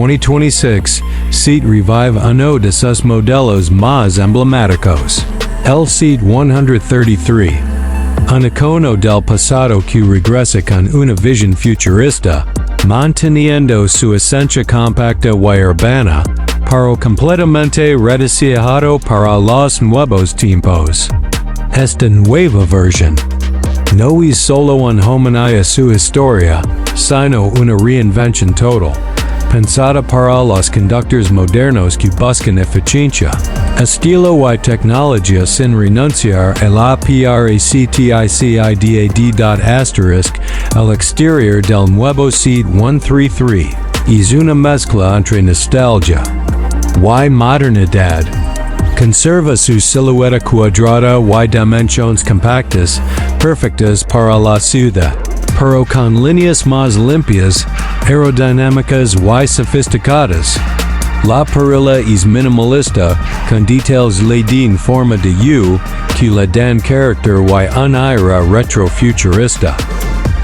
2026, seat revive uno de sus modelos más emblemáticos. El seat 133. Un icono del pasado que regresa con una visión futurista, manteniendo su esencia compacta y urbana, pero completamente rediseñado para los nuevos tiempos. Esta nueva versión no es solo un homenaje a su historia, sino una reinvención total, pensada para los conductores modernos que buscan eficiencia, estilo y tecnología sin renunciar a la practicidad. El exterior del nuevo seat 133 es una mezcla entre nostalgia y modernidad. Conserva su silueta cuadrada y dimensiones compactas, perfectas para la ciudad, pero con líneas más limpias, aerodinámicas y sofisticadas. La perilla es minimalista, con details LED en forma de U que le dan carácter y un aire retro-futurista.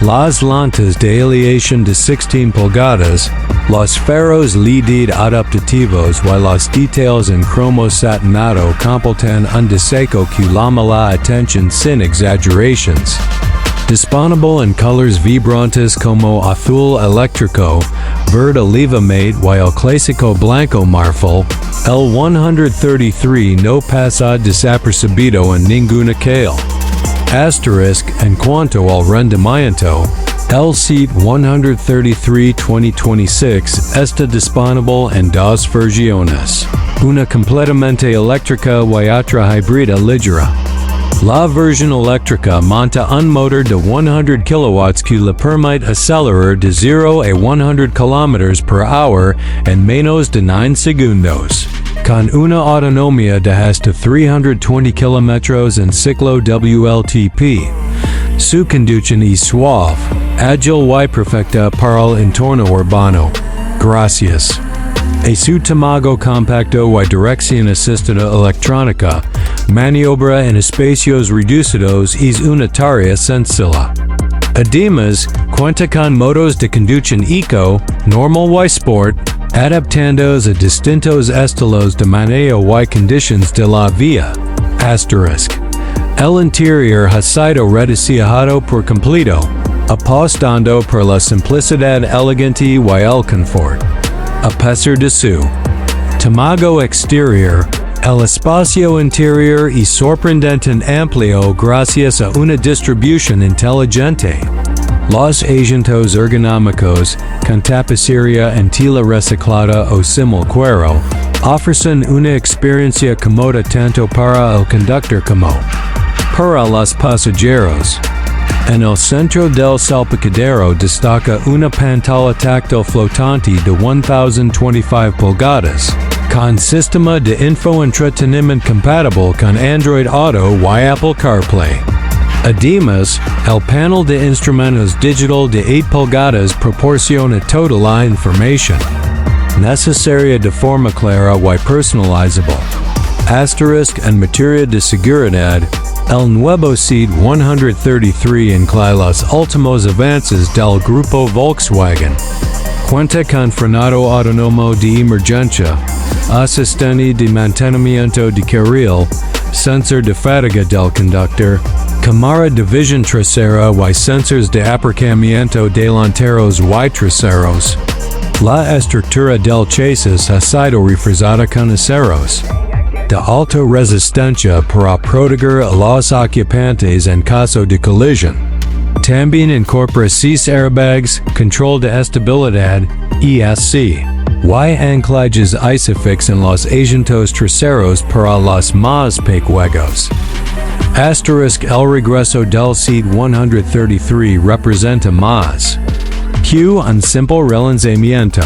Las lantas de aleación de 16 pulgadas, los faros LED adaptativos y los detalles en cromo satinado completan un diseño que llama la atención sin exageraciones. Disponible en colores vibrantes como azul eléctrico, verde oliva mate y el clásico blanco marfil, el 133 no pasa desapercibido en ninguna calle. Asterisk en cuanto al rendimiento, el seat 133 2026 está disponible en dos versiones, una completamente eléctrica y otra híbrida ligera. La versión eléctrica monta un motor de 100 kW que le permite acelerar de 0 a 100 km/h en menos de 9 segundos, con una autonomía de hasta 320 km en ciclo WLTP. Su conducción es suave, ágil y perfecta para el entorno urbano. Gracias a su tamaño compacto y dirección asistida electrónica, maniobra en espacios reducidos es una tarea sencilla. Además, cuenta con modos de conducción eco, normal y sport, adaptándose a distintos estilos de manejo y condiciones de la vía. Asterisk. El interior ha sido rediseñado por completo, apostando por la simplicidad elegante y el confort. A pesar de su tamaño exterior, el espacio interior es sorprendentemente amplio gracias a una distribución inteligente. Los asientos ergonómicos, con tapicería en tela reciclada o simul-cuero, ofrecen una experiencia cómoda tanto para el conductor como para los pasajeros. En el centro del salpicadero destaca una pantalla táctil flotante de 1025 pulgadas, con sistema de infoentretenimiento compatible con Android Auto y Apple CarPlay. Además, el panel de instrumentos digital de 8 pulgadas proporciona toda la información necesaria de forma clara y personalizable. Asterisk en materia de seguridad, el nuevo seat 133 incluye los últimos avances del grupo Volkswagen. Cuenta con frenado autónomo de emergencia, asistente de mantenimiento de carril, sensor de fatiga del conductor, cámara de visión trasera y sensores de aparcamiento delanteros y traseros. La estructura del chasis ha sido refrescada con aceros de alta resistencia para proteger a los ocupantes en caso de colisión. También incorpora 6 airbags, control de estabilidad, ESC, y anclajes ISOFIX en los asientos traseros para los más pequeños. Asterisk el regreso del seat 133 representa más que un simple relanzamiento.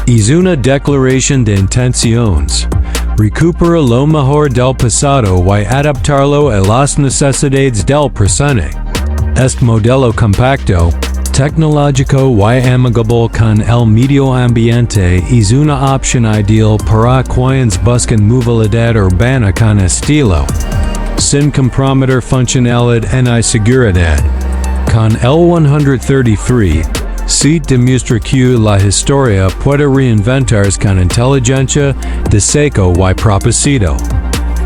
Es una declaración de intenciones. Recupera lo mejor del pasado y adaptarlo a las necesidades del presente. Este modelo compacto, tecnológico y amigable con el medio ambiente es una opción ideal para quienes buscan movilidad urbana con estilo, sin comprometer funcionalidad ni seguridad. Con el 133, Si demuestra que la historia puede reinventarse con inteligencia, de seco y propósito.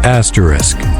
Asterisk.